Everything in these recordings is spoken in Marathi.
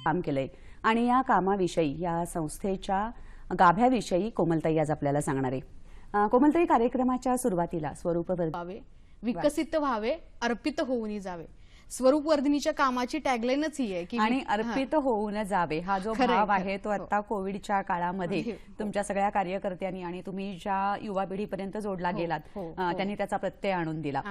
काम केलंय आणि या कामाविषयी या संस्थेच्या गाभ्याविषयी कोमलताई आज आपल्याला सांगणार आहे। कोमलताई, कार्यक्रमाच्या सुरुवातीला स्वरूप व्हावे, विकसित व्हावे, अर्पित होऊन जावे। स्वरूप वर्धिनीच्या कामाची टॅगलाईनच ही आहे की आणि अर्पित होऊन जावे हा जो भाव आहे तो आता कोविडच्या काळामध्ये तुमच्या सगळ्या कार्यकर्त्यांनी आणि तुम्ही ज्या युवा पिढीपर्यंत जोडला गेलात त्यांनी त्याचा प्रत्यय आणून दिला।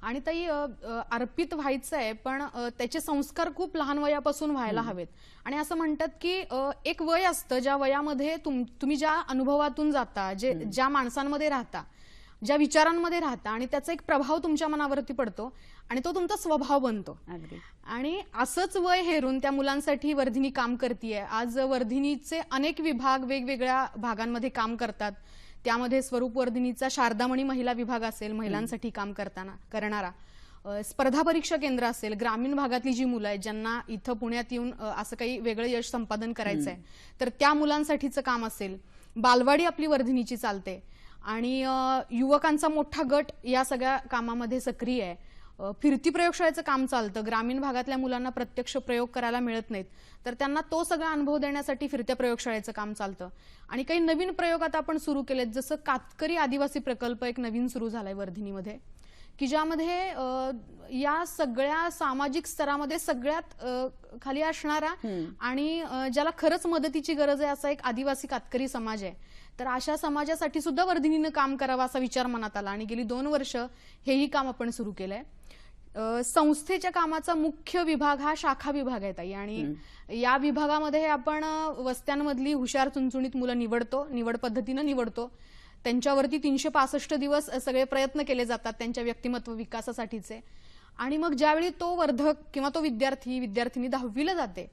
आणि ताई अर्पित व्हायचं आहे, पण त्याचे संस्कार खूप लहान वयापासून व्हायला हवेत। आणि असं म्हणतात की एक वय असतं ज्या वयामध्ये तुम्ही ज्या अनुभवातून जाता, ज्या माणसांमध्ये राहता, ज्या विचारांमध्ये राहता आणि त्याचा एक प्रभाव तुमच्या मनावरती पडतो आणि तो तुमचा स्वभाव बनतो। आणि असंच वय हेरून त्या मुलांसाठी वर्धिनी काम करतेय। आज वर्धिनीचे अनेक विभाग वेगवेगळ्या भागांमध्ये काम करतात। त्यामध्ये स्वरूप वर्धिनीचा शारदामणी महिला विभाग असेल, महिलांसाठी काम करणारा, स्पर्धा परीक्षा केंद्र असेल, ग्रामीण भागातली जी मुलं आहेत ज्यांना इथं पुण्यात येऊन असं काही वेगळं यश संपादन करायचं आहे तर त्या मुलांसाठीचं काम असेल, बालवाडी आपली वर्धिनीची चालते आणि युवकांचा मोठा गट या सगळ्या कामामध्ये सक्रिय आहे। फिरती प्रयोगशाळेचं काम चालतं। ग्रामीण भागातल्या मुलांना प्रत्यक्ष प्रयोग करायला मिळत नाहीत तर त्यांना तो सगळा अनुभव देण्यासाठी फिरत्या प्रयोगशाळेचं काम चालतं। आणि काही नवीन प्रयोग आता आपण सुरू केलेत, जसं कातकरी आदिवासी प्रकल्प एक नवीन सुरू झालाय वर्धिनीमध्ये, की ज्यामध्ये या सगळ्या सामाजिक स्तरामध्ये सगळ्यात खाली असणारा आणि ज्याला खरंच मदतीची गरज आहे असा एक आदिवासी कातकरी समाज आहे। तर अशा समाजासाठी सुद्धा वर्धिनीनं काम करावं असा विचार मनात आला आणि गेली 2 वर्ष हेही काम आपण सुरू केलंय। संस्थेच्या कामाचा मुख्य विभाग हा शाखा विभाग आहे ताई, आणि या विभागामध्ये आपण वस्त्यांमधली हुशार चुणचुणीत मुलं निवड पद्धतीनं निवडतो। त्यांच्यावरती 365 दिवस सगळे प्रयत्न केले जातात त्यांच्या व्यक्तिमत्व विकासासाठीचे। आणि मग ज्यावेळी तो वर्धक किंवा तो विद्यार्थिनी 10वीला जाते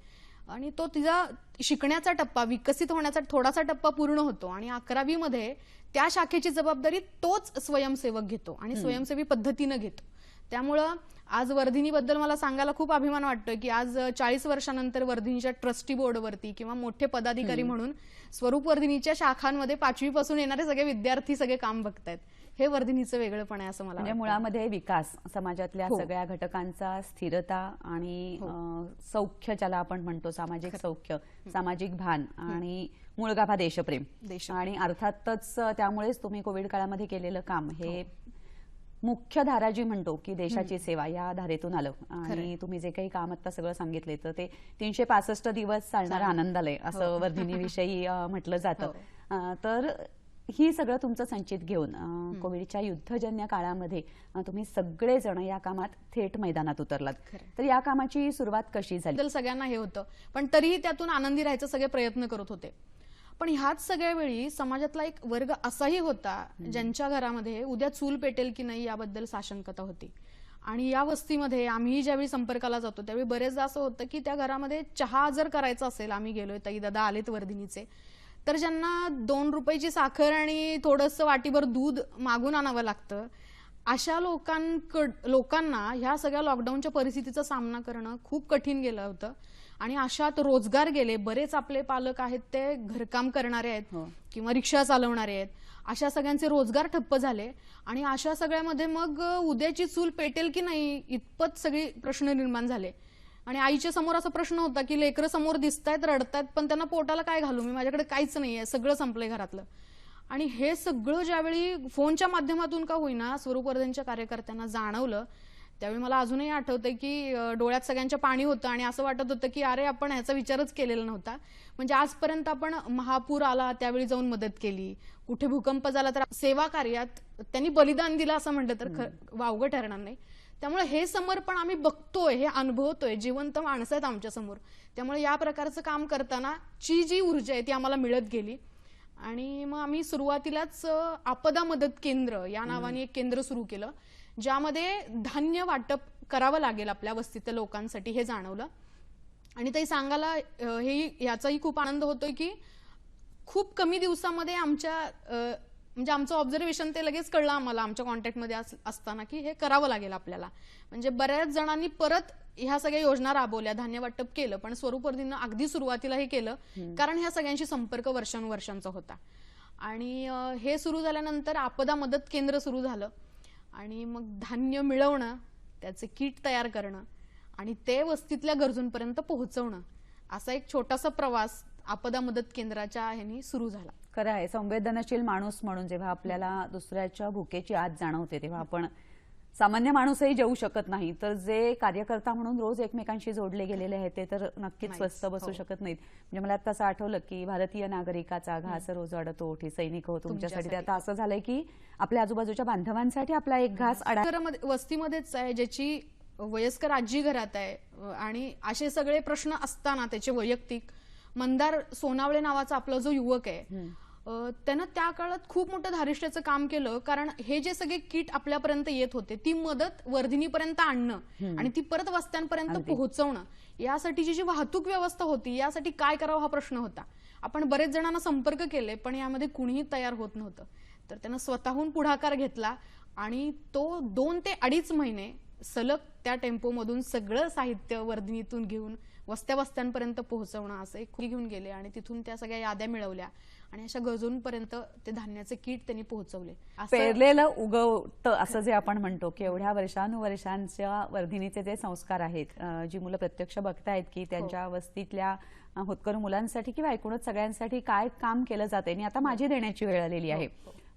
आणि तो तिचा शिकण्याचा टप्पा, विकसित होण्याचा थोडासा टप्पा पूर्ण होतो आणि 11वी मध्ये त्या शाखेची जबाबदारी तोच स्वयंसेवक घेतो आणि स्वयंसेवी पद्धतीनं घेतो। त्यामुळं आज वर्धिनीबद्दल मला सांगायला खूप अभिमान वाटतोय की आज 40 वर्षानंतर वर्धिनीच्या ट्रस्टी बोर्डवरती किंवा मोठे पदाधिकारी म्हणून स्वरूप वर्धिनीच्या शाखांमध्ये 5वी पासून येणारे सगळे विद्यार्थी सगळे काम बघतायत। हे वर्धिनीचं वेगळंपण आहे असं मला वाटतं। मुळामध्ये विकास, समाजातल्या सगळ्या घटकांचा स्थिरता आणि सौख्य ज्याला आपण म्हणतो, सामाजिक सौख्य, सामाजिक भान आणि मूळगाभा देशप्रेम आणि अर्थातच त्यामुळेच तुम्ही कोविड काळामध्ये केलेलं काम हे मुख्य धारा जी म्हणतो की देशाची सेवा या धारेतून आलं। आणि तुम्ही जे काही काम आता सगळं सांगितले तर ते 365 दिवस चालणारं आनंदालय असं वर्धिनीविषयी म्हटलं जातं। तर ही सगळं तुमचं संचित घेऊन कोविडच्या युद्धजन्य काळामध्ये तुम्ही सगळेजण या कामात थेट मैदानात उतरलात। तर या कामाची सुरुवात कशी झाली? सगळ्यांना हे होतं, पण तरीही त्यातून आनंदी राहायचं सगळे प्रयत्न करत होते। पण ह्याच सगळ्या वेळी समाजातला एक वर्ग असाही होता ज्यांच्या घरामध्ये उद्या चूल पेटेल की नाही याबद्दल साशंकता होती। आणि या वस्तीमध्ये आम्ही ज्यावेळी संपर्काला जातो त्यावेळी बरेचदा असं होतं की त्या घरामध्ये चहा जर करायचा असेल, आम्ही गेलोय, ताई दादा आलेत वर्धिनीचे, तर ज्यांना 2 रुपयाची साखर आणि थोडंसं वाटीभर दूध मागून आणावं लागतं, अशा लोकांना ह्या सगळ्या लॉकडाऊनच्या परिस्थितीचा सामना करणं खूप कठीण गेलं होतं। आणि अशात रोजगार गेले, बरेच आपले पालक आहेत ते घरकाम करणारे आहेत किंवा रिक्षा चालवणारे आहेत, अशा सगळ्यांचे रोजगार ठप्प झाले। आणि अशा सगळ्यामध्ये मग उद्याची चूल पेटेल की नाही इतपत सगळी प्रश्न निर्माण झाले। आणि आईच्या समोर असा प्रश्न होता की लेकरं समोर दिसतायत, रडतायत, पण त्यांना पोटाला काय घालू मी, माझ्याकडे काहीच नाहीये, सगळं संपलंय घरातलं। आणि हे सगळं ज्यावेळी फोनच्या माध्यमातून का होईना स्वरूप वर्धिनीच्या कार्यकर्त्यांना जाणवलं त्यावेळी मला अजूनही आठवतंय की डोळ्यात सगळ्यांच्या पाणी होतं आणि असं वाटत होतं की अरे आपण ह्याचा विचारच केलेला नव्हता. म्हणजे आजपर्यंत आपण महापूर आला त्यावेळी जाऊन मदत केली, कुठे भूकंप झाला तर सेवा कार्यात त्यांनी बलिदान दिलं असं म्हटलं तर वावगं ठरणार नाही. त्यामुळे हे समर्पण आम्ही बघतोय, हे अनुभवतोय, जिवंत माणसं आहेत आमच्या समोर. त्यामुळे या प्रकारचं काम करताना जी ऊर्जा आहे ती आम्हाला मिळत गेली. आणि मग आम्ही सुरुवातीलाच आपदा मदत केंद्र या नावाने एक केंद्र सुरू केलं, ज्यामध्ये धान्य वाटप करावं लागेल आपल्या वस्तीतल्या लोकांसाठी हे जाणवलं. आणि ते सांगायला याचाही खूप आनंद होतोय की खूप कमी दिवसामध्ये म्हणजे आमचं ऑब्झर्वेशन ते लगेच कळलं आम्हाला आमच्या कॉन्टॅक्टमध्ये असताना की हे करावं लागेल आपल्याला. म्हणजे बऱ्याच जणांनी परत ह्या सगळ्या योजना राबवल्या, धान्य वाटप केलं, पण स्वरूप वर्धीनं अगदी सुरुवातीला हे केलं कारण ह्या सगळ्यांशी संपर्क वर्षानुवर्षांचा होता. आणि हे सुरू झाल्यानंतर आपदा मदत केंद्र सुरू झालं आणि मग धान्य मिळवणं, त्याचे किट तयार करणं आणि ते वस्तीतल्या गरजूंपर्यंत पोहोचवणं, असा एक छोटासा प्रवास आपदा मदत केंद्राच्या ह्यानी सुरू झाला. खरं आहे, संवेदनशील माणूस म्हणून जेव्हा आपल्याला दुसऱ्याच्या भुकेची आत जाणवते तेव्हा आपण सामान्य माणूसही जेवू शकत नाही, तर जे कार्यकर्ता म्हणून रोज एकमेकांशी जोडले गेलेले आहेत ते तर नक्कीच स्वस्थ बसू शकत नाहीत. म्हणजे मला आता असं आठवलं की भारतीय नागरिकाचा घास रोज अडतो ओठी सैनिक हो तुमच्यासाठी. आता असं झालंय की आपल्या आजूबाजूच्या बांधवांसाठी आपला एक घास वस्तीमध्येच आहे, ज्याची वयस्कर आजी घरात आहे आणि असे सगळे प्रश्न असताना त्याचे वैयक्तिक मंदार सोनावळे नावाचा आपला जो युवक आहे त्यानं त्या काळात खूप मोठं धारिष्ट्याचं काम केलं. कारण हे जे सगळे किट आपल्यापर्यंत येत होते ती मदत वर्धिनीपर्यंत आणणं आणि ती परत वस्त्यांपर्यंत पोहोचवणं, यासाठीची जी वाहतूक व्यवस्था होती यासाठी काय करावं हा प्रश्न होता. आपण बरेच जणांना संपर्क केले पण यामध्ये कुणीही तयार होत नव्हतं. तर त्यानं स्वतःहून पुढाकार घेतला आणि तो 2 ते 2.5 महिने सलग त्या टेम्पोमधून सगळं साहित्य वर्धिनीतून घेऊन वस्त्यांपर्यंत पोहोचवणं असं एक घेऊन गेले आणि तिथून त्या सगळ्या याद्या मिळवल्या आणि अशा गरजूंपर्यंत ते धान्याचे किट त्यांनी पोहोचवले. पेरलेलं उगवतं असं जे आपण म्हणतो की एवढ्या वर्षानुवर्षांच्या वर्धिनीचे जे संस्कार आहेत, जी मुलं प्रत्यक्ष बघतायत की त्यांच्या वस्तीतल्या होतकरू मुलांसाठी किंवा एकूणच सगळ्यांसाठी काय काम केलं जाते आणि आता माझी देण्याची वेळ आलेली आहे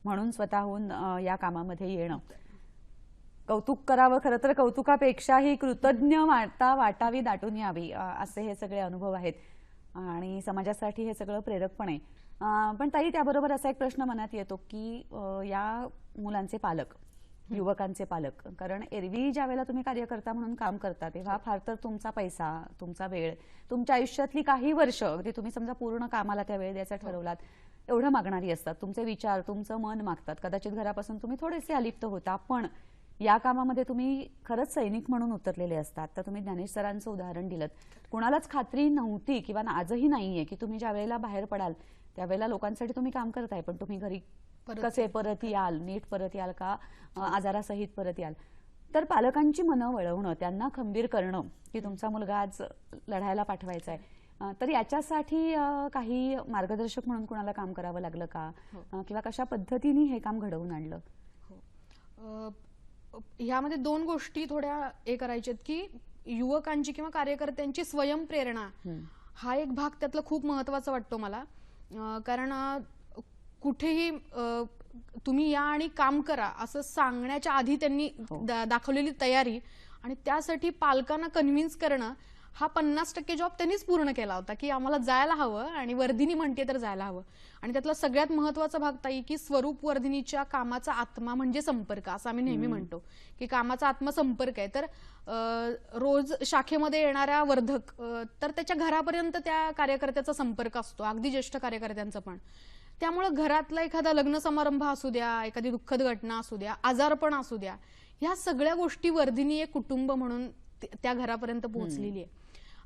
म्हणून स्वतःहून या कामामध्ये येणं, कौतुक करावं. खरं तर कौतुकापेक्षाही कृतज्ञ वाटावी दाटून यावी असे हे सगळे अनुभव आहेत आणि समाजासाठी हे सगळं प्रेरक पण आहे. पण ताई, त्याबरोबर असा एक प्रश्न मनात येतो की या मुलांचे पालक, युवकांचे पालक, कारण एरवी ज्या वेळेला तुम्ही कार्यकर्ता म्हणून काम करता तेव्हा फार तर तुमचा पैसा, तुमचा वेळ, तुमच्या आयुष्यातली काही वर्ष, अगदी तुम्ही समजा पूर्ण कामाला त्या वेळ द्यायचा ठरवलात, एवढं मागणारी असतात. तुमचे विचार, तुमचं मन मागतात. कदाचित घरापासून तुम्ही थोडेसे अलिप्त होता, पण या कामामध्ये तुम्ही खरंच सैनिक म्हणून उतरलेले असतात. तर तुम्ही ज्ञानेश सरांचं उदाहरण दिलं. कुणालाच खात्री नव्हती किंवा आजही नाहीये की तुम्ही ज्या वेळेला बाहेर पडाल त्यावेळेला लोकांसाठी तुम्ही काम करताय, पण तुम्ही घरी कसे परत याल, नीट परत याल का आजारासहित परत याल. तर पालकांची मनं वळवणं, त्यांना खंबीर करणं की तुमचा मुलगा आज लढायला पाठवायचा आहे, तर याच्यासाठी काही मार्गदर्शक म्हणून कुणाला काम करावं लागलं का किंवा कशा पद्धतीने हे काम घडवून आणलं? ह्यामध्ये 2 गोष्टी थोड्या हे करायच्यात की युवकांची किंवा कार्यकर्त्यांची स्वयंप्रेरणा हा एक भाग त्यातला खूप महत्वाचा वाटतो मला. कारण कुठेही तुम्ही या आणि काम करा असं सांगण्याच्या आधी त्यांनी दाखवलेली तयारी आणि त्यासाठी पालकांना कन्व्हिन्स करणं हा 50% जॉब त्यांनीच पूर्ण केला होता की आम्हाला जायला हवं आणि वर्धिनी म्हणते तर जायला हवं. आणि त्यातला सगळ्यात महत्वाचा भाग ताई की स्वरूप वर्धिनीच्या कामाचा आत्मा म्हणजे संपर्क, असं आम्ही नेहमी म्हणतो की कामाचा आत्मा संपर्क आहे. तर रोज शाखेमध्ये येणाऱ्या वर्धक तर त्याच्या घरापर्यंत त्या कार्यकर्त्याचा संपर्क असतो, अगदी ज्येष्ठ कार्यकर्त्यांचा पण. त्यामुळे घरातला एखादा लग्न समारंभ असू द्या, एखादी दुःखद घटना असू द्या, आजारपण असू द्या, ह्या सगळ्या गोष्टी वर्धिनी एक कुटुंब म्हणून त्या घरापर्यंत पोहोचलेली आहे.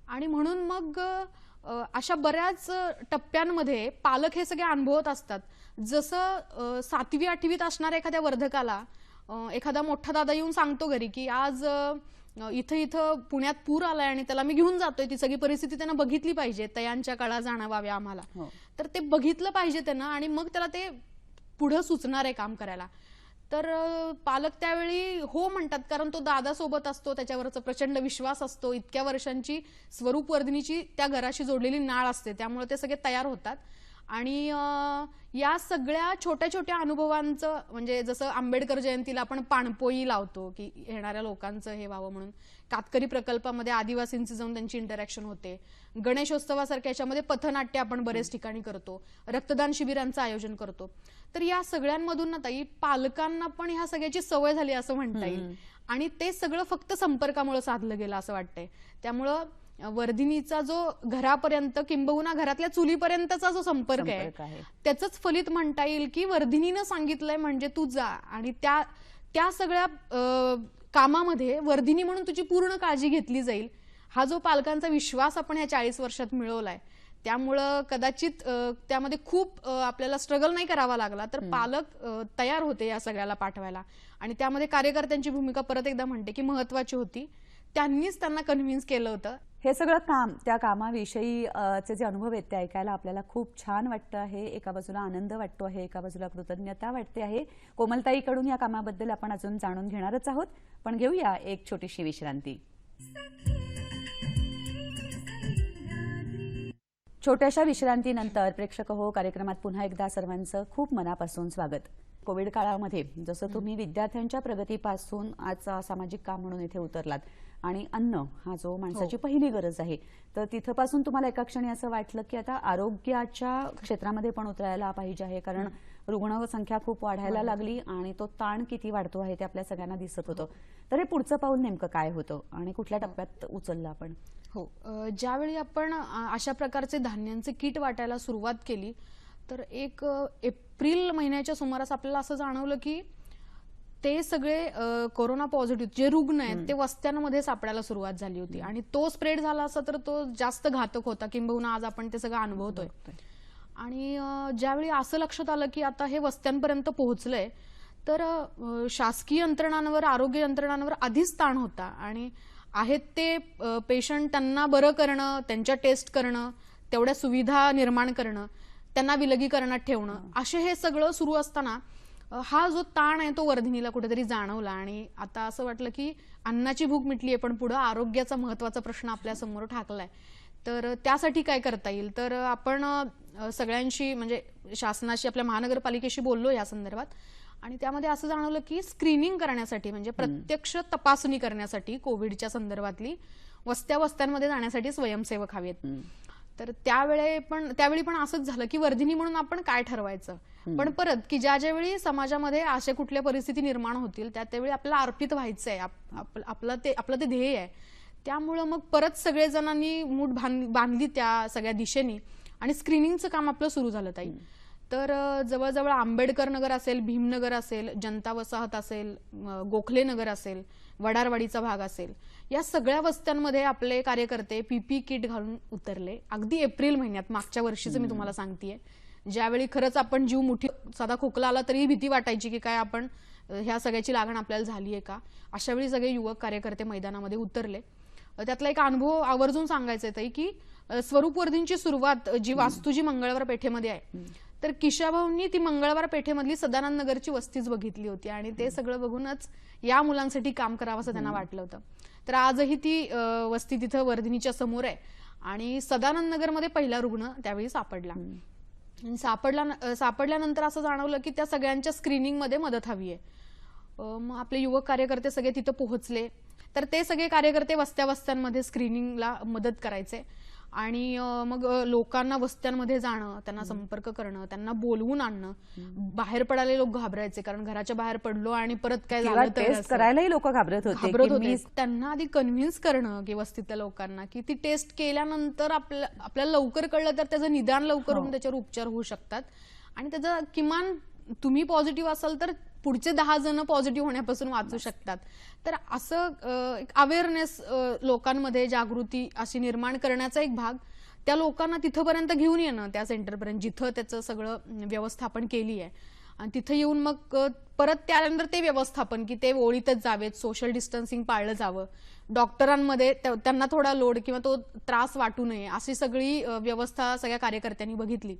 आणि म्हणून मग अशा बऱ्याच टप्प्यांमध्ये पालक हे सगळे अनुभवत असतात. जसं 7वी 8वीत असणाऱ्या एखाद्या वर्धकाला एखादा मोठा दादा येऊन सांगतो घरी की आज इथं पुण्यात पूर आलाय आणि त्याला मी घेऊन जातोय, ती सगळी परिस्थिती त्यांना बघितली पाहिजे, तयांच्या कळा जाणवाव्या आम्हाला. तर ते बघितलं पाहिजे त्यांना आणि मग त्याला ते पुढे सुचणार आहे काम करायला. तर पालक त्यावेळी हो म्हणतात कारण तो दादा सोबत असतो, त्याच्यावरचा प्रचंड विश्वास असतो, इतक्या वर्षांची स्वरूप वर्धिनीची त्या घराशी जोडलेली नाळ असते, त्यामुळे ते सगळे तयार होतात. आणि या सगळ्या छोट्या छोट्या अनुभवांचं, म्हणजे जसं आंबेडकर जयंतीला आपण पाणपोई लावतो की येणाऱ्या लोकांचं हे व्हावं म्हणून, कातकरी प्रकल्पामध्ये आदिवासींची जाऊन त्यांची इंटरॅक्शन होते, गणेशोत्सवासारख्या याच्यामध्ये पथनाट्य आपण बरेच ठिकाणी करतो, रक्तदान शिबिरांचं आयोजन करतो. तर या सगळ्यांमधून ना ताई, पालकांना पण ह्या सगळ्याची सवय झाली असं म्हणता येईल. आणि ते सगळं फक्त संपर्कामुळे साधलं गेलं असं वाटतंय. त्यामुळं वर्धिनीचा जो घरापर्यंत किंबहुना घरातल्या चुलीपर्यंतचा जो संपर्क आहे त्याचंच फलित म्हणता येईल की वर्धिनीनं सांगितलंय म्हणजे तू जा, आणि त्या सगळ्या कामामध्ये वर्धिनी म्हणून तुझी पूर्ण काळजी घेतली जाईल, हा जो पालकांचा विश्वास आपण ह्या 40 वर्षात मिळवलाय. त्यामुळं कदाचित त्यामध्ये खूप आपल्याला स्ट्रगल नाही करावा लागला, तर पालक तयार होते या सगळ्याला पाठवायला. आणि त्यामध्ये कार्यकर्त्यांची भूमिका परत एकदा म्हणते की महत्वाची होती. त्यांनीच त्यांना कन्व्हिन्स केलं होतं. हे सगळं काम, त्या कामाविषयी चे जे अनुभव आहेत ते ऐकायला आपल्याला खूप छान वाटतं आहे. एका बाजूला आनंद वाटतो आहे, एका बाजूला कृतज्ञता वाटते आहे. कोमलताईकडून या कामाबद्दल आपण अजून जाणून घेणारच आहोत, पण घेऊया एक छोटीशी विश्रांती. छोट्याशा विश्रांतीनंतर प्रेक्षक हो कार्यक्रमात पुन्हा एकदा सर्वांचं खूप मनापासून स्वागत. कोविड काळामध्ये जसं तुम्ही विद्यार्थ्यांच्या प्रगतीपासून आज सामाजिक काम म्हणून इथे उतरलात, आणि अन्न हा जो माणसाची पहिली गरज आहे, तर तिथपासून तुम्हाला एका क्षणी असं वाटलं की आता आरोग्याच्या क्षेत्रामध्ये पण उतरायला पाहिजे आहे, कारण रुग्णसंख्या खूप वाढायला लागली आणि तो ताण किती वाढतो आहे ते आपल्या सगळ्यांना दिसत होतं. तर हे पुढचं पाऊल नेमकं काय होतं आणि कुठल्या टप्प्यात उचललं आपण? हो, ज्यावेळी आपण अशा प्रकारचे धान्यांचे किट वाटायला सुरुवात केली, तर एक एप्रिल महिन्याच्या सुमारास आपल्याला असं जाणवलं की ते सगळे कोरोना पॉझिटिव्ह जे रुग्ण आहेत ते वस्त्यांमध्ये सापडायला सुरुवात झाली होती. आणि तो स्प्रेड झाला असता तर तो जास्त घातक होता, किंबहुना आज आपण ते सगळं अनुभवतोय. आणि ज्यावेळी असं लक्षात आलं की आता हे वस्त्यांपर्यंत पोहोचलंय, तर शासकीय यंत्रणांवर, आरोग्य यंत्रणांवर आधीच ताण होता. आणि आहेत ते पेशंट त्यांना बरं करणं, त्यांच्या टेस्ट करणं, तेवढ्या सुविधा निर्माण करणं, त्यांना विलगीकरणात ठेवणं, असे हे सगळं सुरू असताना हा जो ताण आहे तो वर्धिनीला कुठेतरी जाणवला. आणि आता असं वाटलं की अन्नाची भूक मिटली आहे, पण पुढे आरोग्याचा महत्वाचा प्रश्न आपल्या समोर ठाकलाय. तर त्यासाठी काय करता येईल, तर आपण सगळ्यांशी, म्हणजे शासनाशी, आपल्या महानगरपालिकेशी बोललो या संदर्भात. आणि त्यामध्ये असं जाणवलं की स्क्रीनिंग करण्यासाठी, म्हणजे प्रत्यक्ष तपासणी करण्यासाठी कोविडच्या संदर्भातली वस्त्यांमध्ये जाण्यासाठी स्वयंसेवक हवेत. तर त्यावेळी पण असंच झालं की वर्धिनी म्हणून आपण काय ठरवायचं. पण परत की ज्यावेळी समाजामध्ये अशा कुठल्या परिस्थिती निर्माण होतील त्यावेळी आपल्याला अर्पित व्हायचंय, आपलं ते ध्येय आहे. त्यामुळं मग परत सगळेजणांनी मूठ बांधली त्या सगळ्या दिशेने, आणि स्क्रीनिंगचं काम आपलं सुरू झालं ताई. तर जवळजवळ आंबेडकर नगर असेल, भीमनगर असेल, जनता वसाहत असेल, गोखले नगर असेल, वडारवाडीचा भाग असेल, या सगळ्या वस्त्यांमध्ये आपले कार्यकर्ते पीपी किट घालून उतरले. अगदी एप्रिल महिन्यात, मागच्या वर्षीचं मी तुम्हाला सांगतेय, ज्यावेळी खरंच आपण जीव मुठी, साधा खोकला आला तरी भीती वाटायची की काय आपण ह्या सगळ्याची लागण आपल्याला झाली आहे का. अशा वेळी सगळे युवक कार्यकर्ते मैदानामध्ये उतरले. त्यातला एक अनुभव आवर्जून सांगायचा आहे की स्वरूप वर्धींची सुरुवात जी वास्तू जी मंगळवार पेठेमध्ये आहे, तर किशाभाऊंनी ती मंगळवार पेठेमधली सदानंद नगरची वस्तीच बघितली होती, आणि ते सगळं बघूनच या मुलांसाठी काम करावं असं त्यांना वाटलं होतं. तर आजही ती वस्ती तिथं वर्धिनीच्या समोर आहे. आणि सदानंद नगरमध्ये पहिला रुग्ण त्यावेळी सापडला. सापडल्यानंतर असं जाणवलं की त्या सगळ्यांच्या स्क्रीनिंगमध्ये मदत हवी आहे. मग आपले युवक कार्यकर्ते सगळे तिथं पोहोचले. तर ते सगळे कार्यकर्ते वस्त्यांमध्ये स्क्रीनिंगला मदत करायचे. आणि मग लोकांना वस्त्यांमध्ये जाणं, त्यांना संपर्क करणं, त्यांना बोलवून आणणं. बाहेर पडायला लोक घाबरायचे, कारण घराच्या बाहेर पडलो आणि परत काय झालं तर टेस्ट करायलाही लोक घाबरत होते. त्यांना आधी कन्व्हिन्स करणं की वस्तीतल्या लोकांना की ती टेस्ट केल्यानंतर आपल्याला लवकर कळलं तर त्याचं निदान लवकर होऊन त्याच्यावर उपचार होऊ शकतात. आणि त्याचं किमान तुम्ही पॉझिटिव्ह असाल तर पुढचे 10 जण पॉझिटिव्ह होण्यापासून वाचू शकतात. तर असं एक अवेअरनेस लोकांमध्ये, जागृती अशी निर्माण करण्याचा एक भाग, त्या लोकांना तिथपर्यंत घेऊन येणं, त्या सेंटरपर्यंत जिथं त्याचं सगळं व्यवस्थापन केली आहे. आणि तिथं येऊन मग परत त्यानंतर ते व्यवस्थापन की ते ओळीतच जावेत, सोशल डिस्टन्सिंग पाळलं जावं, डॉक्टरांमध्ये त्यांना थोडा लोड किंवा तो त्रास वाटू नये, अशी सगळी व्यवस्था सगळ्या कार्यकर्त्यांनी बघितली.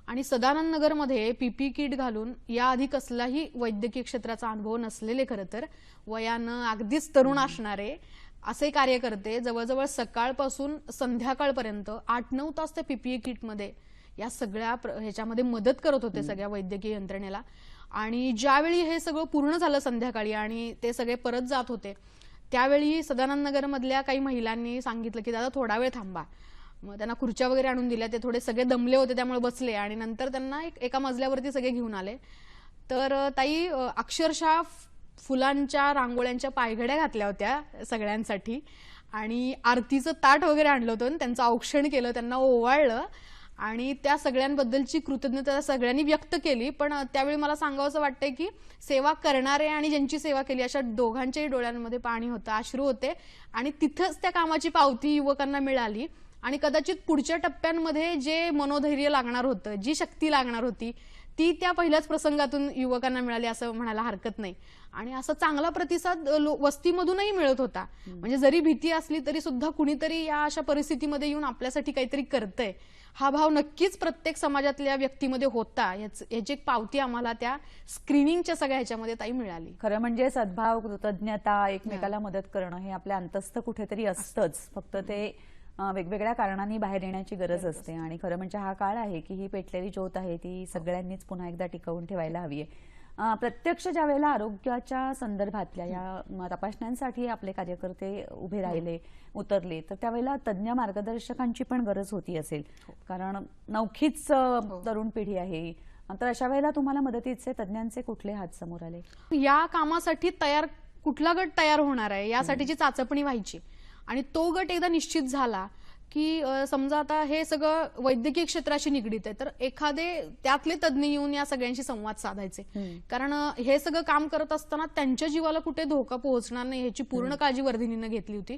आणि सदानंद नगरमध्ये पीपी किट घालून याआधी कसलाही वैद्यकीय क्षेत्राचा अनुभव नसलेले, खरं तर वयानं अगदीच तरुण असणारे असे कार्यकर्ते जवळजवळ सकाळपासून संध्याकाळपर्यंत 8-9 तास त्या पीपीई किटमध्ये या सगळ्या ह्याच्यामध्ये मदत करत होते सगळ्या वैद्यकीय यंत्रणेला. आणि ज्यावेळी हे सगळं पूर्ण झालं संध्याकाळी आणि ते सगळे परत जात होते, त्यावेळी सदानंद नगर मधल्या काही महिलांनी सांगितलं की दादा थोडा वेळ थांबा. मग त्यांना खुर्च्या वगैरे आणून दिल्या. ते थोडे सगळे दमले होते त्यामुळे बसले आणि नंतर त्यांना एका मजल्यावरती सगळे घेऊन आले. तर ताई अक्षरशः फुलांच्या रांगोळ्यांच्या पायघड्या घातल्या होत्या सगळ्यांसाठी आणि आरतीचं ताट वगैरे आणलं होतं आणि त्यांचं औक्षण केलं, त्यांना ओवाळलं आणि त्या सगळ्यांबद्दलची कृतज्ञता सगळ्यांनी व्यक्त केली. पण त्यावेळी मला सांगावंसं वाटतंय की सेवा करणारे आणि ज्यांची सेवा केली अशा दोघांच्याही डोळ्यांमध्ये पाणी होतं, अश्रू होते आणि तिथंच त्या कामाची पावती युवकांना मिळाली. आणि कदाचित पुढच्या टप्प्यांमध्ये जे मनोधैर्य लागणार होतं, जी शक्ती लागणार होती, ती त्या पहिल्याच प्रसंगातून युवकांना मिळाली असं म्हणायला हरकत नाही. आणि असा चांगला प्रतिसाद वस्तीमधूनही मिळत होता. म्हणजे जरी भीती असली तरी सुद्धा कुणीतरी या अशा परिस्थितीमध्ये येऊन आपल्यासाठी काहीतरी करतंय, हा भाव नक्कीच प्रत्येक समाजातल्या व्यक्तीमध्ये होता. याची एक पावती आम्हाला त्या स्क्रीनिंगच्या सगळ्या ह्याच्यामध्ये ताई मिळाली. खरं म्हणजे सद्भाव, कृतज्ञता, एकमेकाला मदत करणं हे आपल्या अंतस्थ कुठेतरी असतंच. फक्त ते वेगवेगळ्या कारणांनी बाहेर येण्याची गरज असते. आणि खरं म्हणजे हा काळ आहे की ही पेटलेली ज्योत आहे ती सगळ्यांनीच पुन्हा एकदा टिकवून ठेवायला हवी आहे. प्रत्यक्ष ज्या वेळेला आरोग्याच्या संदर्भातल्या या तपासण्यांसाठी आपले कार्यकर्ते उभे राहिले, उतरले, तर त्यावेळेला तज्ज्ञ मार्गदर्शकांची पण गरज होती असेल, कारण नवखीच तरुण पिढी आहे. तर अशा वेळेला तुम्हाला मदतीचे तज्ज्ञांचे कुठले हात समोर आले? या कामासाठी कुठला गट तयार होणार आहे यासाठीची चाचपणी व्हायची आणि तो गट एकदा निश्चित झाला की समजा आता हे सगळं वैद्यकीय क्षेत्राशी निगडीत आहे, तर एखादे त्यातले तज्ज्ञ येऊन या सगळ्यांशी संवाद साधायचे. कारण हे सगळं काम करत असताना त्यांच्या जीवाला कुठे धोका पोहोचणार नाही ह्याची पूर्ण काळजी वर्धिनीनं घेतली होती.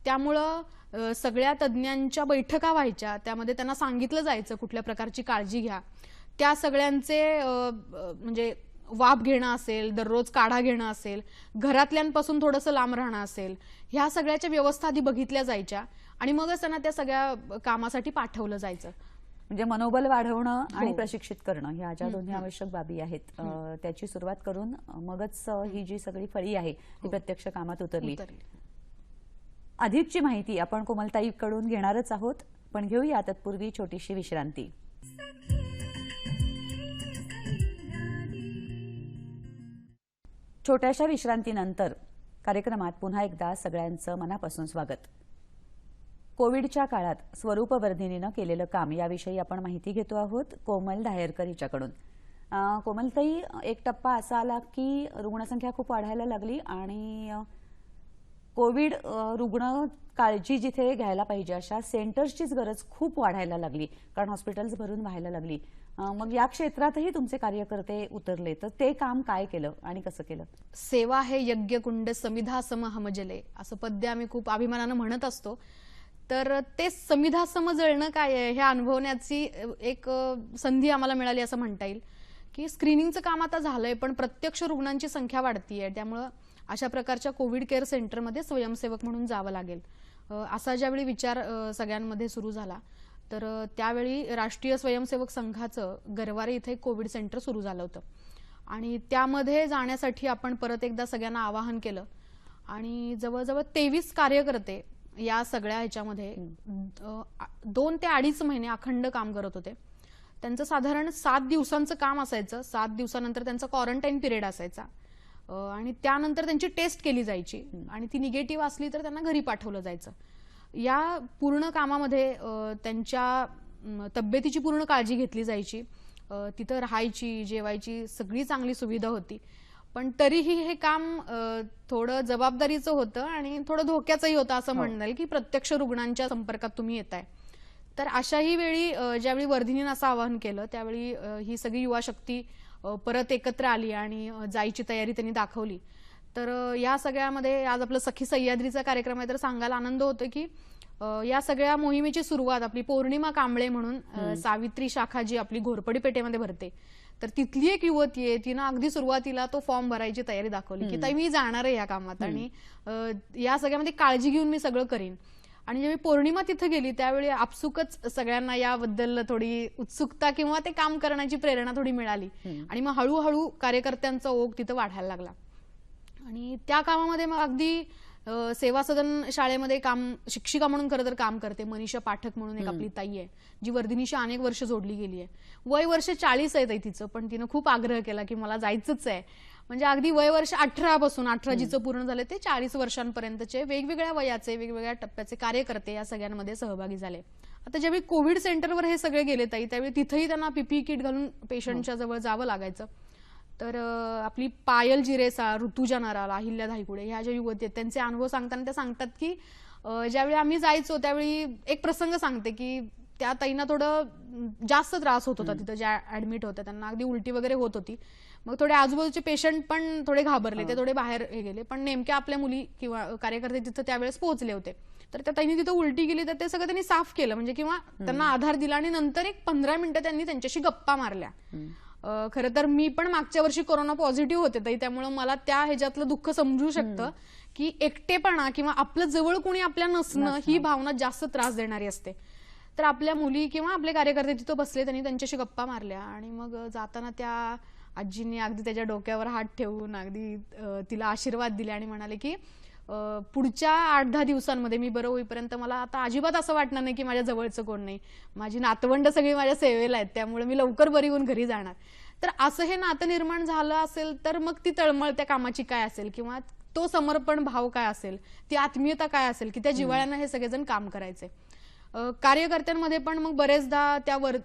त्यामुळं सगळ्या तज्ज्ञांच्या बैठका व्हायच्या, त्यामध्ये त्यांना सांगितलं जायचं कुठल्या प्रकारची काळजी घ्या. त्या सगळ्यांचे म्हणजे वाफ घेणं असेल, दररोज काढा घेणं असेल, घरातल्यांपासून थोडंसं लांब राहणं असेल, ह्या सगळ्याच्या व्यवस्था आधी बघितल्या जायच्या आणि मगच त्यांना त्या सगळ्या कामासाठी पाठवलं जायचं. म्हणजे मनोबल वाढवणं आणि प्रशिक्षित करणं ह्या ज्या दोन्ही आवश्यक बाबी आहेत, त्याची सुरुवात करून मगच ही जी सगळी फळी आहे ती प्रत्यक्ष कामात उतरली. अधिकची माहिती आपण कोमलताईकडून घेणारच आहोत, पण घेऊया तत्पूर्वी छोटीशी विश्रांती. छोट्याशा विश्रांतीनंतर कार्यक्रमात पुन्हा एकदा सगळ्यांचं मनापासून स्वागत. कोविडच्या काळात स्वरूपवर्धिनीनं केलेलं काम याविषयी आपण माहिती घेतो आहोत कोमल धायरकर हिच्याकडून. कोमलताई, एक टप्पा असा आला की रुग्णसंख्या खूप वाढायला लागली आणि कोविड रुग्ण काळजी जिथे घ्यायला पाहिजे अशा सेंटर्सचीच गरज खूप वाढायला लागली, कारण हॉस्पिटल्स भरून व्हायला लागली. मग या क्षेत्रातही तुमचे कार्यकर्ते उतरले, तर ते काम काय केलं आणि कसं केलं? सेवा हे यज्ञ कुंड समिधा सम हमजले असं पद्य आम्ही खूप अभिमानानं म्हणत असतो. तर ते समिधा सम जळणं काय आहे हे अनुभवण्याची एक संधी आम्हाला मिळाली असं म्हणता येईल. की स्क्रीनिंगचं काम आता झालंय, पण प्रत्यक्ष रुग्णांची संख्या वाढतीये, त्यामुळं अशा प्रकारच्या कोविड केअर सेंटरमध्ये स्वयंसेवक म्हणून जावं लागेल असा ज्यावेळी विचार सगळ्यांमध्ये सुरू झाला, तर त्यावेळी राष्ट्रीय स्वयंसेवक संघाचं गरवारे इथे कोविड सेंटर सुरू झालं होतं आणि त्यामध्ये जाण्यासाठी आपण परत एकदा सगळ्यांना आवाहन केलं आणि जवळजवळ 23 कार्यकर्ते या सगळ्या ह्याच्यामध्ये 2 ते 2.5 महिने अखंड काम करत होते. त्यांचं साधारण 7 दिवसांचं काम असायचं. 7 दिवसानंतर त्यांचा क्वारंटाईन पिरियड असायचा आणि त्यानंतर त्यांची टेस्ट केली जायची आणि ती निगेटिव्ह असली तर त्यांना घरी पाठवलं जायचं. या पूर्ण कामामध्ये त्यांच्या तब्येतीची पूर्ण काळजी घेतली जायची. तिथं राहायची, जेवायची सगळी चांगली सुविधा होती. पण तरीही हे काम थोडं जबाबदारीचं होतं आणि थोडं धोक्याचंही होतं असं म्हणता येईल की प्रत्यक्ष रुग्णांच्या संपर्कात तुम्ही येताय. तर अशाही वेळी ज्यावेळी वर्धिनीनं असं आवाहन केलं त्यावेळी ही सगळी युवा शक्ती परत एकत्र आली आणि जायची तयारी त्यांनी दाखवली. तर या सगळ्यामध्ये आज आपलं सखी सह्याद्रीचा कार्यक्रम आहे, तर सांगायला आनंद होतो की या सगळ्या मोहिमेची सुरुवात आपली पौर्णिमा कांबळे म्हणून सावित्री शाखा जी आपली घोरपडी पेठेमध्ये भरते, तर तिथली एक युवती आहे, तिनं अगदी सुरुवातीला तो फॉर्म भरायची तयारी दाखवली की ताई मी जाणार आहे या कामात आणि या सगळ्यामध्ये काळजी घेऊन मी सगळं करीन. आणि जेव्हा पौर्णिमा तिथे गेली त्यावेळी आपसुकच सगळ्यांना याबद्दल थोडी उत्सुकता किंवा ते काम करण्याची प्रेरणा थोडी मिळाली आणि मग हळूहळू कार्यकर्त्यांचा ओघ तिथं वाढायला लागला आणि त्या कामामध्ये मग अगदी सेवा सदन शाळेमध्ये शिक्षिका म्हणून खरं तर काम करते. मनीषा पाठक म्हणून एक आपली ताई आहे, जी वर्धिनीशी अनेक वर्ष जोडली गेली आहे. वय वर्ष 40 आहे तिचं, पण तिनं खूप आग्रह केला की मला जायचंच आहे. म्हणजे अगदी वय वर्ष 18 पासून 18 जिचं पूर्ण झाले ते 40 वर्षांपर्यंतचे वेगवेगळ्या वयाचे वेगवेगळ्या टप्प्याचे कार्यकर्ते या सगळ्यांमध्ये सहभागी झाले. आता ज्यावेळी कोविड सेंटरवर हे सगळे गेले ताई, त्यावेळी तिथेही त्यांना पीपीई किट घालून पेशंटच्या जवळ जावं लागायचं. तर आपली पायल जिरेसा, ऋतुजा नराल, अहिल्या धायगुडे ह्या ज्या युवती आहेत त्यांचे अनुभव सांगताना त्या सांगतात की ज्यावेळी आम्ही जायचो त्यावेळी एक प्रसंग सांगते की त्या ताईंना थोडं जास्त त्रास होत होता तिथं ज्या ऍडमिट होत्या, त्यांना अगदी उलटी वगैरे होत होती. मग थोडे आजूबाजूचे पेशंट पण थोडे घाबरले, ते थोडे बाहेर हे गेले. पण नेमक्या आपल्या मुली किंवा कार्यकर्ते तिथं त्यावेळेस पोहोचले होते. तर त्या ताईंनी तिथं उलटी गेली तर ते सगळं त्यांनी साफ केलं, म्हणजे किंवा त्यांना आधार दिला. आणि नंतर एक 15 मिनिटं त्यांनी त्यांच्याशी गप्पा मारल्या. खरं तर मी पण मागच्या वर्षी कोरोना पॉझिटिव्ह होते ताई, त्यामुळे मला त्या ह्याच्यातलं दुःख समजू शकतं की एकटेपणा किंवा आपलं जवळ कोणी आपल्या नसणं ही भावना जास्त त्रास देणारी असते. तर आपल्या मुली किंवा आपले कार्यकर्ते तिथं बसले, त्यांनी त्यांच्याशी गप्पा मारल्या. आणि मग जाताना त्या आजींनी अगदी त्याच्या डोक्यावर हात ठेवून अगदी तिला आशीर्वाद दिले आणि म्हणाले की पुढच्या 8-10 दिवसांमध्ये मी बरं होईपर्यंत मला आता अजिबात असं वाटणार नाही की माझ्या जवळचं कोण नाही, माझी नातवंड सगळी माझ्या सेवेला आहेत, त्यामुळे मी लवकर बरी होऊन घरी जाणार. तर असं हे नातं निर्माण झालं असेल तर मग ती तळमळ त्या कामाची काय असेल, किंवा तो समर्पण भाव काय असेल, ती आत्मीयता काय असेल की त्या जिव्हाळ्यानं हे सगळेजण काम करायचे. कार्यकर्त्यांमध्ये पण मग बरेचदा त्यावर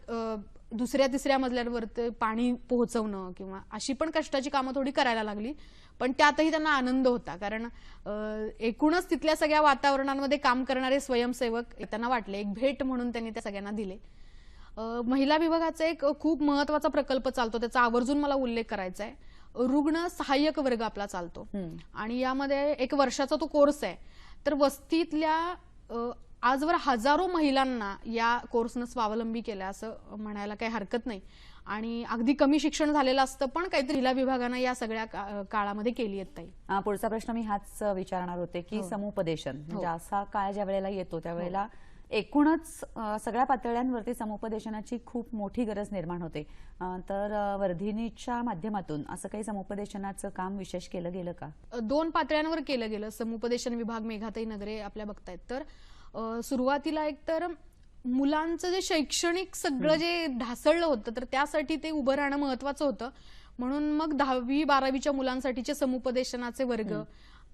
दुसऱ्या तिसऱ्या मजल्यावर पाणी पोहोचवणं किंवा अशी पण कष्टाची कामं थोडी करायला लागली. पण त्यातही त्यांना आनंद होता, कारण एकूणच तिथल्या सगळ्या वातावरणांमध्ये काम करणारे स्वयंसेवक त्यांना वाटले एक भेट म्हणून त्यांनी त्या सगळ्यांना दिले. महिला विभागाचा एक खूप महत्वाचा प्रकल्प चालतो, त्याचा आवर्जून मला उल्लेख करायचा आहे. रुग्ण सहाय्यक वर्ग आपला चालतो आणि यामध्ये 1 वर्षाचा तो कोर्स आहे. तर वस्तीतल्या आजवर हजारो महिलांना या कोर्सनं स्वावलंबी केलं असं म्हणायला काही हरकत नाही. आणि अगदी कमी शिक्षण झालेलं असतं पण काहीतरी महिला विभागानं या सगळ्या काळामध्ये केली आहेत ताई. पुढचा प्रश्न मी हाच विचारणार होते की समुपदेशन म्हणजे असा काळ ज्या वेळेला येतो त्यावेळेला एकूणच सगळ्या पातळ्यांवरती समुपदेशनाची खूप मोठी गरज निर्माण होते. तर वर्धिनीच्या माध्यमातून असं काही समुपदेशनाचं काम विशेष केलं गेलं का? 2 पातळ्यांवर केलं गेलं. समुपदेशन विभाग मेघाताई नगरे आपल्या बघतायत. तर सुरुवातीला एक तर मुलांचं जे शैक्षणिक सगळं जे ढासळलं होतं तर त्यासाठी ते उभं राहणं महत्वाचं होतं. म्हणून मग 10वी-12वीच्या मुलांसाठीचे समुपदेशनाचे वर्ग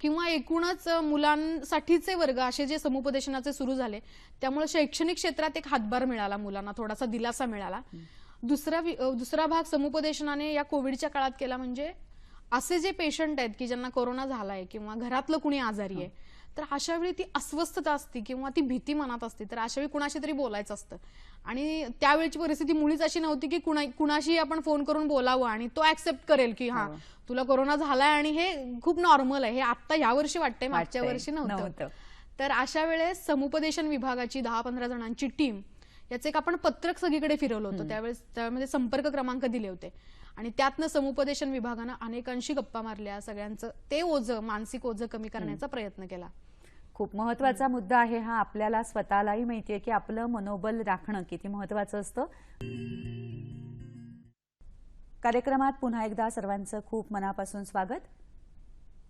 किंवा एकूणच मुलांसाठीचे वर्ग असे जे समुपदेशनाचे सुरू झाले, त्यामुळे शैक्षणिक क्षेत्रात एक हातभार मिळाला, मुलांना थोडासा दिलासा मिळाला. दुसरा भाग समुपदेशनाने या कोविडच्या काळात केला म्हणजे असे जे पेशंट आहेत की ज्यांना कोरोना झालाय किंवा घरातलं कुणी आजारी आहे, तर अशा वेळी ती अस्वस्थता असते किंवा ती भीती मनात असते, तर अशा वेळी कुणाशी तरी बोलायचं असतं. आणि त्यावेळची परिस्थिती मुळीच अशी नव्हती की कुणाशी आपण फोन करून बोलावं आणि तो ऍक्सेप्ट करेल की हा तुला कोरोना झालाय आणि हे खूप नॉर्मल आहे. हे आता यावर्षी वाटतंय, मागच्या वर्षी नव्हतं. तर अशा वेळेस समुपदेशन विभागाची 10-15 जणांची टीम याचं एक आपण पत्रक सगळीकडे फिरवलं होतं. त्यामध्ये संपर्क क्रमांक दिले होते आणि त्यातनं समुपदेशन विभागानं अनेकांशी गप्पा मारल्या, सगळ्यांचं ते ओझं, मानसिक ओझं कमी करण्याचा प्रयत्न केला. खूप महत्वाचा मुद्दा आहे हा. आपल्याला स्वतःलाही माहितीये की आपलं मनोबल राखणं किती महत्वाचं असतं. कार्यक्रमात पुन्हा एकदा सर्वांचं खूप मनापासून स्वागत.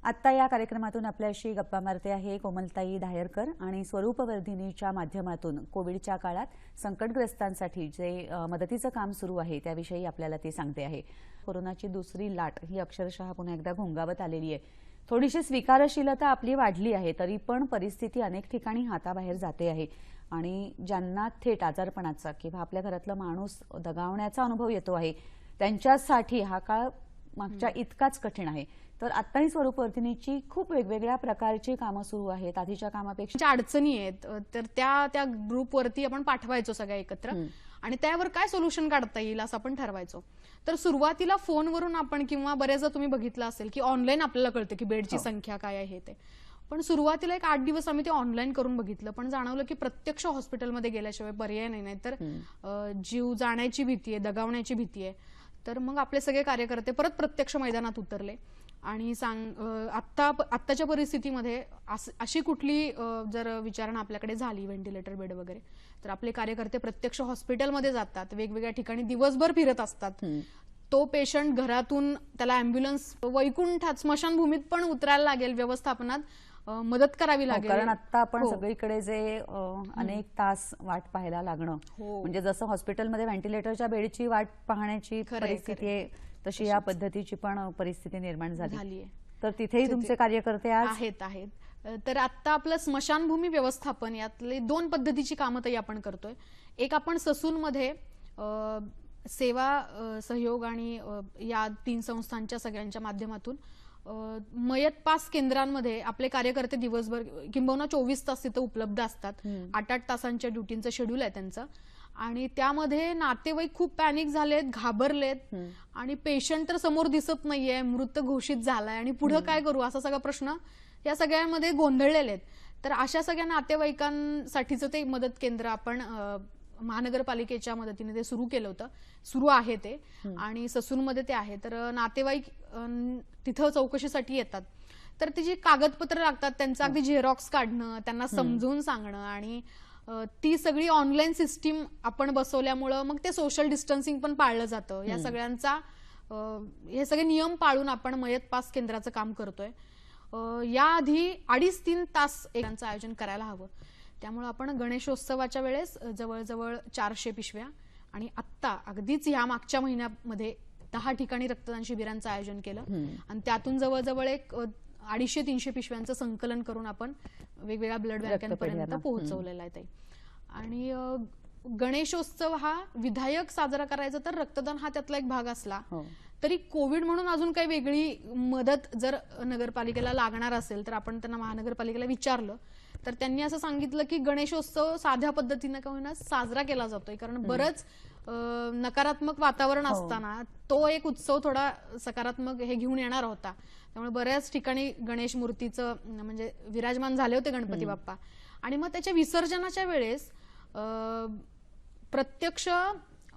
आत्ता या कार्यक्रमातून आपल्याशी गप्पा मारते आहे कोमलताई दायरकर आणि स्वरूपवर्धिनीच्या माध्यमातून कोविडच्या काळात संकटग्रस्तांसाठी जे मदतीचं काम सुरू आहे त्याविषयी आपल्याला ते सांगते आहे. कोरोनाची दुसरी लाट ही अक्षरशः पुन्हा एकदा घोंगावत आलेली आहे. थोडीशी स्वीकारशीलता आपली वाढली आहे, तरी पण परिस्थिती अनेक ठिकाणी हाताबाहेर जाते आहे आणि ज्यांना थेट आजारपणाचा किंवा आपल्या घरातला माणूस दगावण्याचा अनुभव येतो आहे त्यांच्यासाठी हा काळ मागच्या इतकाच कठीण आहे. तर आत्ताही स्वरूपवर्धिनीची खूप वेगवेगळ्या प्रकारची कामं सुरू आहेत. आधीच्या कामापेक्षा अडचणी आहेत, तर त्या ग्रुपवरती आपण पाठवायचो सगळ्या एकत्र आणि त्यावर काय सोल्युशन काढता येईल असं आपण ठरवायचो. तर सुरुवातीला फोनवरून आपण किंवा बऱ्याचदा तुम्ही बघितलं असेल की ऑनलाईन आपल्याला कळतं की बेडची संख्या काय आहे ते. पण सुरुवातीला एक 8 दिवस आम्ही ते ऑनलाईन करून बघितलं, पण जाणवलं की प्रत्यक्ष हॉस्पिटलमध्ये गेल्याशिवाय पर्याय नाही. तर जीव जाण्याची भीती आहे, दगावण्याची भीती आहे. तर मग आपले सगळे कार्यकर्ते परत प्रत्यक्ष मैदानात उतरले आणि आत्ताच्या परिस्थितीमध्ये अशी कुठली जर विचारणा आपल्याकडे झाली व्हेंटिलेटर बेड वगैरे, तर आपले कार्यकर्ते प्रत्यक्ष हॉस्पिटलमध्ये जातात, वेगवेगळ्या ठिकाणी दिवसभर फिरत असतात. तो पेशंट घरातून त्याला ॲम्ब्युलन्स वैकुंठात स्मशानभूमीत पण उतरायला लागेल, व्यवस्थापनात मदत करावी लागेल. कारण आता आपण सगळीकडे जे अनेक तास वाट पाहायला लागणं, म्हणजे जसं हॉस्पिटलमध्ये व्हेंटिलेटरच्या बेडची वाट पाहण्याची परिस्थिती आहे, तशी या पद्धतीची पण परिस्थिती निर्माण झाली आहे. तर तिथेही तुमचे कार्यकर्ते आहेत. तर आता आपलं स्मशानभूमी व्यवस्थापन यातले 2 पद्धतीची कामं तरी आपण करतोय. एक आपण ससूनमध्ये सेवा सहयोग आणि या 3 संस्थांच्या सगळ्यांच्या माध्यमातून मयत पास केंद्रांमध्ये आपले कार्यकर्ते दिवसभर किंबहुना 24 तास तिथे उपलब्ध असतात. 8-8 तासांच्या ड्युटीचं शेड्यूल आहे त्यांचं. आणि त्यामध्ये नातेवाईक खूप पॅनिक झालेत, घाबरलेत आणि पेशंट तर समोर दिसत नाहीये, मृत घोषित झालाय आणि पुढे काय करू असा सगळा प्रश्न या सगळ्यामध्ये गोंधळलेले आहेत. तर अशा सगळ्या नातेवाईकांसाठीचं ते मदत केंद्र आपण महानगरपालिकेच्या मदतीने ते सुरू केलं होतं, सुरू आहे ते, आणि ससूनमध्ये ते आहे. तर नातेवाईक तिथं चौकशीसाठी येतात. तर ती जी कागदपत्र लागतात त्यांचं अगदी झेरॉक्स काढणं, त्यांना समजून सांगणं, आणि ती सगळी ऑनलाईन सिस्टीम आपण बसवल्यामुळं मग ते सोशल डिस्टन्सिंग पण पाळलं जातं. या सगळ्यांचा हे सगळे नियम पाळून आपण मयत पास केंद्राचं काम करतोय. याआधी 2.5-3 तास एकांचं आयोजन करायला हवं. त्यामुळे आपण गणेशोत्सवाच्या वेळेस जवळजवळ 400 पिशव्या आणि आत्ता अगदीच या मागच्या महिन्यामध्ये 10 ठिकाणी रक्तदान शिबिरांचं आयोजन केलं आणि त्यातून जवळजवळ एक 250-300 पिशव्यांचं संकलन करून आपण वेगवेगळ्या ब्लड बँकांपर्यंत पोहोचवलेला आहे ते. आणि गणेशोत्सव हा विधायक साजरा करायचा तर रक्तदान हा त्यातला एक भाग असला तरी कोविड म्हणून अजून काही वेगळी मदत जर नगरपालिकेला लागणार असेल तर आपण त्यांना महानगरपालिकेला विचारलं तर त्यांनी असं सांगितलं की गणेशोत्सव साध्या पद्धतीने का होईना साजरा केला जातोय, कारण बरंच नकारात्मक वातावरण असताना तो एक उत्सव थोडा सकारात्मक हे घेऊन येणार होता. त्यामुळे बऱ्याच ठिकाणी गणेश मूर्तीचं म्हणजे विराजमान झाले होते गणपती बाप्पा. आणि मग त्याच्या विसर्जनाच्या वेळेस प्रत्यक्ष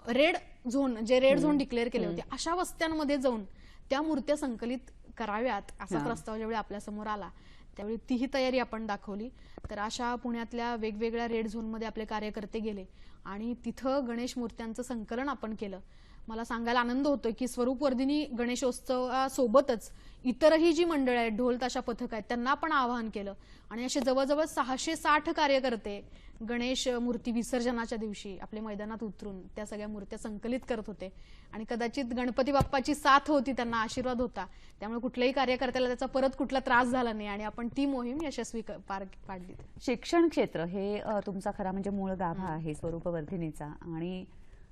रेड झोन डिक्लेअर केले होते अशा वस्त्यांमध्ये जाऊन त्या मूर्त्या संकलित कराव्यात असा प्रस्ताव ज्यावेळी आपल्या समोर आला त्यावेळी तीही तयारी आपण दाखवली. तर अशा पुण्यातल्या वेगवेगळ्या रेड झोनमध्ये आपले कार्यकर्ते गेले आणि तिथं गणेश मूर्त्यांचं संकलन आपण केलं. मला सांगायला आनंद होतोय की स्वरूपवर्धिनी गणेशोत्सवासोबतच इतरही जी मंडळं आहेत, ढोल ताशा पथक आहेत, त्यांना आपण आवाहन केलं आणि असे जवळजवळ 660 कार्यकर्ते गणेश मूर्ती विसर्जनाच्या दिवशी आपल्या मैदानात उतरून त्या सगळ्या मूर्त्या संकलित करत होते. आणि कदाचित गणपती बाप्पाची साथ होती, त्यांना आशीर्वाद होता, त्यामुळे कुठल्याही कार्यकर्त्याला त्याचा परत कुठला त्रास झाला नाही आणि आपण ती मोहीम यशस्वी पार पाडली. शिक्षण क्षेत्र हे तुमचा खरा म्हणजे मूळ गाभा आहे स्वरूपवर्धिनीचा आणि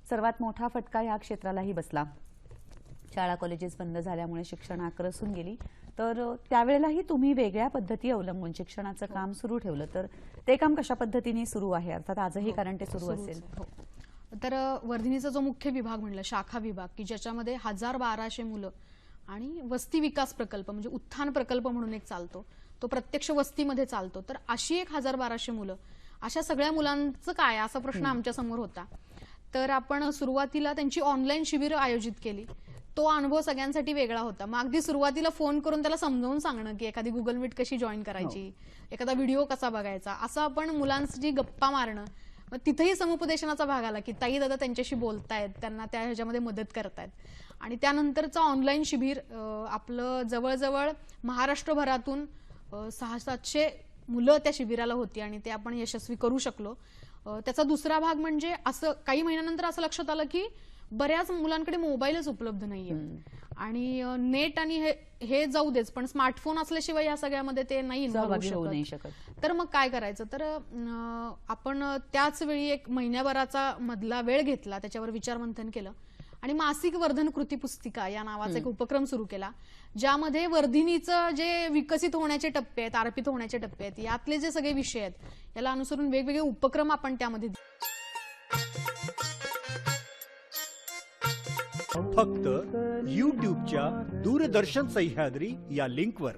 सर्वात मोठा फटका या क्षेत्रालाही बसला. शाळा कॉलेजेस बंद झाल्यामुळे शिक्षण आक्रसून गेली. तर त्यावेळेलाही तुम्ही वेगळ्या पद्धती अवलंबून शिक्षणाचं काम सुरू ठेवलं. तर ते काम कशा पद्धतीने सुरू आहे, अर्थात आजही कारण ते सुरू असेल? तर वर्धिनीचा जो मुख्य विभाग म्हणलं शाखा विभाग की ज्याच्यामध्ये 1200 मुलं आणि वस्ती विकास प्रकल्प म्हणजे उत्थान प्रकल्प म्हणून एक चालतो, तो प्रत्यक्ष वस्तीमध्ये चालतो. तर अशी 1200 मुलं, अशा सगळ्या मुलांचं काय असा प्रश्न आमच्या समोर होता. तर आपण सुरुवातीला त्यांची ऑनलाईन शिबिरं आयोजित केली. तो अनुभव सगळ्यांसाठी वेगळा होता. मग अगदी सुरुवातीला फोन करून त्याला समजावून सांगणं की एखादी गुगल मीट कशी जॉईन करायची, एखादा व्हिडिओ कसा बघायचा, असं आपण मुलांची गप्पा मारणं. मग तिथेही समुपदेशनाचा भाग आला की ताई दादा त्यांच्याशी बोलतायत, त्यांना त्या ह्याच्यामध्ये मदत करतायत. आणि त्यानंतरचं ऑनलाईन शिबिर आपलं जवळजवळ महाराष्ट्रभरातून 600-700 मुलं त्या शिबिराला होती आणि ते आपण यशस्वी करू शकलो. त्याचा दुसरा भाग म्हणजे असं काही महिन्यानंतर असं लक्षात आलं की बऱ्याच मुलांकडे मोबाईलच उपलब्ध नाहीये आणि नेट आणि हे जाऊ देच, पण स्मार्टफोन असल्याशिवाय या सगळ्यामध्ये ते नाही इन्व्हॉल्व होऊ शकत. तर मग काय करायचं, तर आपण त्याच वेळी एक महिन्याभराचा मधला वेळ घेतला, त्याच्यावर विचारमंथन केलं आणि मासिक वर्धन कृती पुस्तिका या नावाचा एक उपक्रम सुरू केला, ज्यामध्ये वर्धिनीचं जे विकसित होण्याचे टप्पे आहेत, अर्पित होण्याचे टप्पे आहेत, यातले जे सगळे विषय आहेत याला अनुसरून वेगवेगळे उपक्रम आपण त्यामध्ये फक्त YouTubeच्या दूरदर्शन सह्याद्री या लिंकवर.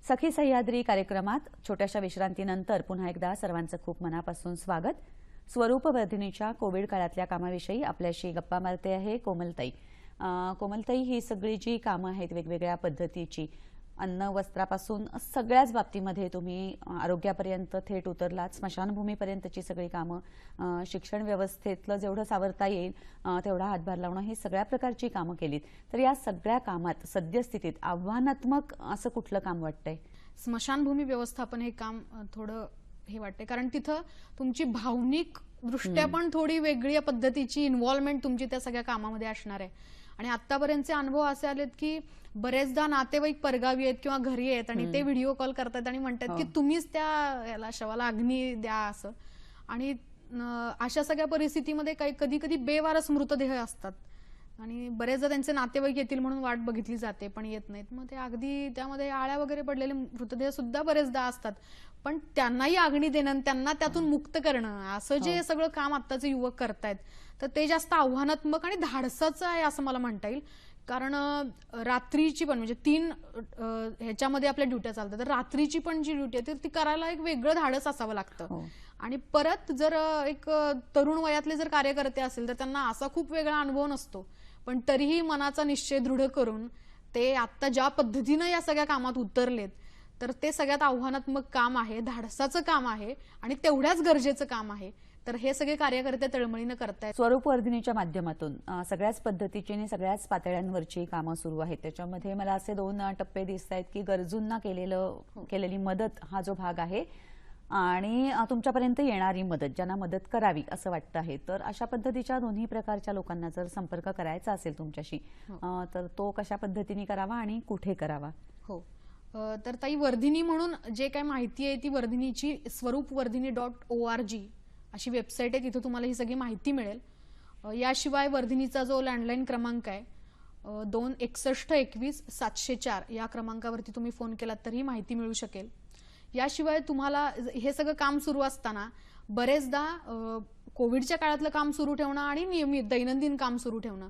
सखी सह्याद्री कार्यक्रमात छोट्याशा विश्रांतीनंतर पुन्हा एकदा सर्वांचं खूप मनापासून स्वागत. स्वरूपवर्धिनीच्या कोविड काळातल्या कामाविषयी आपल्याशी गप्पा मारते आहे कोमलताई. कोमलताई, ही सगळी जी कामं आहेत वेगवेगळ्या पद्धतीची, अन्न वस्त्रापासून सगळ्याच बाबतीमध्ये तुम्ही आरोग्यापर्यंत थेट उतरलात, स्मशानभूमीपर्यंतची सगळी कामं, शिक्षण व्यवस्थेतलं जेवढं सावरता येईल तेवढा हातभार लावणं, ही सगळ्या प्रकारची कामं केलीत. तर या सगळ्या कामात सद्यस्थितीत आव्हानात्मक असं कुठलं काम वाटतंय? स्मशानभूमी व्यवस्थापन हे काम थोडं हे वाटते, कारण तिथं तुमची भावनिक दृष्ट्या पण थोडी वेगळी पद्धतीची इन्व्हॉल्वमेंट तुमची त्या सगळ्या कामामध्ये असणार आहे. आणि आतापर्यंतचे अनुभव असे आलेत की बरेचदा नातेवाईक परगावी आहेत किंवा घरी आहेत आणि ते व्हिडिओ कॉल करतात आणि म्हणतात की तुम्हीच त्या याला शवाला अग्नी द्या असं. आणि अशा सगळ्या परिस्थितीमध्ये काही कधी कधी बेवारस मृतदेह असतात आणि बरेचदा त्यांचे नातेवाईक येतील म्हणून वाट बघितली जाते पण येत नाहीत. मग ते अगदी त्यामध्ये आळ्या वगैरे पडलेले मृतदेह सुद्धा बरेचदा असतात, पण त्यांनाही अग्नी देणं, त्यांना त्यातून मुक्त करणं, असं जे सगळं काम आत्ताचे युवक करतायत, तर ते जास्त आव्हानात्मक आणि धाडसाचं आहे असं मला म्हणता येईल. कारण रात्रीची पण म्हणजे 3 ह्याच्यामध्ये आपल्या ड्युट्या चालतात, तर रात्रीची पण जी ड्युटी आहे ती करायला एक वेगळं धाडस असावं लागतं. आणि परत जर एक तरुण वयातले जर कार्यकर्ते असेल तर त्यांना असा खूप वेगळा अनुभव नसतो, पण तरीही मनाचा निश्चय दृढ करून ते आता ज्या पद्धतीनं या सगळ्या कामात उतरलेत, तर ते सगळ्यात आव्हानात्मक काम आहे, धाडसाचं काम आहे आणि तेवढ्याच गरजेचं काम आहे. तर हे सगळे कार्यकर्ते तळमळीनं करतायत. स्वरूप वर्धिनीच्या माध्यमातून सगळ्याच पद्धतीची आणि सगळ्याच पातळ्यांवरची कामं सुरू आहेत. त्याच्यामध्ये मला असे 2 टप्पे दिसत आहेत की गरजूंना केलेली मदत हा जो भाग आहे आणि तुमच्यापर्यंत येणारी मदत, ज्यांना मदत करावी असं वाटतं आहे. तर अशा पद्धतीच्या दोन्ही प्रकारच्या लोकांना जर संपर्क करायचा असेल तुमच्याशी, तर तो कशा पद्धतीने करावा आणि कुठे करावा? हो, तर ताई वर्धिनी म्हणून जे काही माहिती आहे ती वर्धिनीची स्वरूपवर्धिनी.org अशी वेबसाईट आहे, तिथे तुम्हाला ही सगळी माहिती मिळेल. याशिवाय वर्धिनीचा जो लँडलाईन क्रमांक आहे 26121 या क्रमांकावरती तुम्ही फोन केलात तरी माहिती मिळू शकेल. याशिवाय तुम्हाला हे सगळं काम सुरू असताना बरेचदा कोविडच्या काळातलं काम सुरू ठेवणं आणि नियमित दैनंदिन काम सुरू ठेवणं,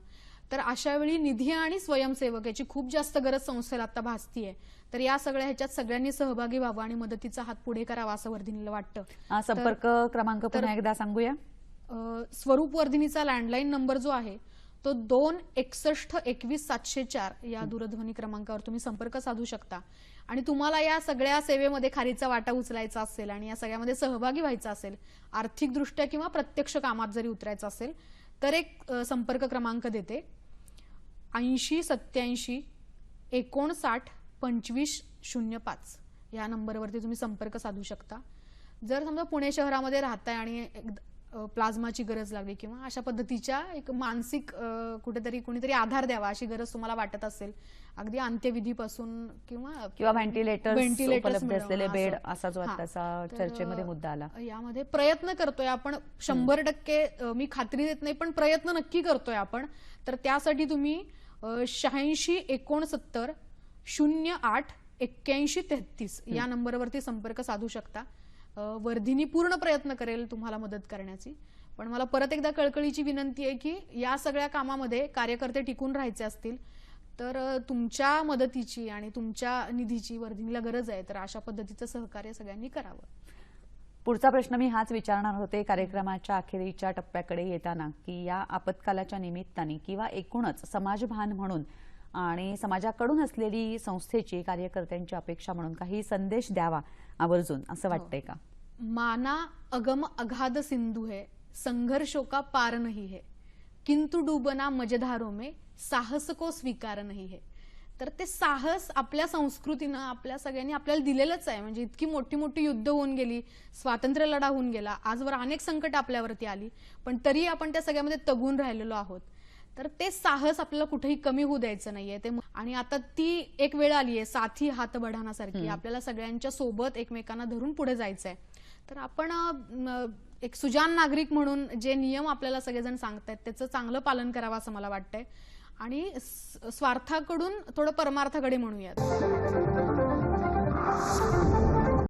तर अशा वेळी निधी आणि स्वयंसेवक याची खूप जास्त गरज संस्थेला आता भासतीये. तर या सगळ्या ह्याच्यात सगळ्यांनी सहभागी व्हावं आणि मदतीचा हात पुढे करावा असं वर्धिनीला वाटतं. संपर्क क्रमांक पुन्हा एकदा सांगूया. स्वरूप वर्धिनीचा लँडलाईन नंबर जो आहे तो 26121 या दूरध्वनी क्रमांकावर तुम्ही संपर्क साधू शकता. आणि तुम्हाला या सगळ्या सेवेमध्ये खारीचा वाटा उचलायचा असेल आणि या सगळ्यामध्ये सहभागी व्हायचं असेल, आर्थिकदृष्ट्या किंवा प्रत्यक्ष कामात जरी उतरायचं असेल, तर एक संपर्क क्रमांक देते, 8087592505 या नंबरवरती तुम्ही संपर्क साधू शकता. जर समजा पुणे शहरामध्ये राहताय आणि प्लाझ्माची गरज लागली किंवा अशा पद्धतीच्या एक मानसिक कुठेतरी कोणीतरी आधार द्यावा अशी गरज तुम्हाला वाटत असेल, अगदी अंत्यविधीपासून किंवा व्हेंटिलेटर उपलब्ध असलेले बेड असा जो आताचा चर्चेमध्ये मुद्दा आला, यामध्ये प्रयत्न करतोय आपण 100% मी खात्री देत नाही पण प्रयत्न नक्की करतोय आपण. तर त्यासाठी तुम्ही 8669 08 8133 या नंबरवरती संपर्क साधू शकता. वर्धिनी पूर्ण प्रयत्न करेल तुम्हाला मदत करण्याची. पण मला परत एकदा कळकळीची विनंती आहे की या सगळ्या कामामध्ये कार्यकर्ते टिकून राहायचे असतील तर तुमच्या मदतीची आणि तुमच्या निधीची वर्धिनीला गरज आहे. तर अशा पद्धतीचं सहकार्य सगळ्यांनी करावं. पुढचा प्रश्न मी हाच विचारणार होते कार्यक्रमाच्या अखेरीच्या टप्प्याकडे येताना, की या आपत्कालाच्या निमित्ताने किंवा एकूणच समाजभान म्हणून आणि समाजाकडून असलेली संस्थेची कार्यकर्त्यांची अपेक्षा म्हणून काही संदेश द्यावा आवर्जून असं वाटतंय का? माना अगम अगाध सिंधु है, संघर्षों का पार नहीं है, किंतु डूबना मजेदारों में साहस को स्वीकार नहीं है. तर ते साहस आपल्या संस्कृतीनं आपल्या सगळ्यांनी आपल्याला दिलेलंच आहे. म्हणजे इतकी मोठी मोठी युद्ध होऊन गेली, स्वातंत्र्य लढा होऊन गेला, आजवर अनेक संकट आपल्यावरती आली, पण तरी आपण त्या सगळ्यामध्ये तगून राहिलेलो आहोत. तर ते साहस आपल्याला कुठेही कमी होऊ द्यायचं नाहीये. ते आणि आता ती एक वेळ आली आहे साथी हात बढाणासारखी, आपल्याला सगळ्यांच्या सोबत एकमेकांना धरून पुढे जायचंय. तर आपण एक सुजाण नागरिक म्हणून जे नियम आपल्याला सगळेजण सांगतायत त्याचं चांगलं पालन करावं असं मला वाटतंय. आणि स्वार्थाकडून थोडं परमार्थाकडे म्हणूयात.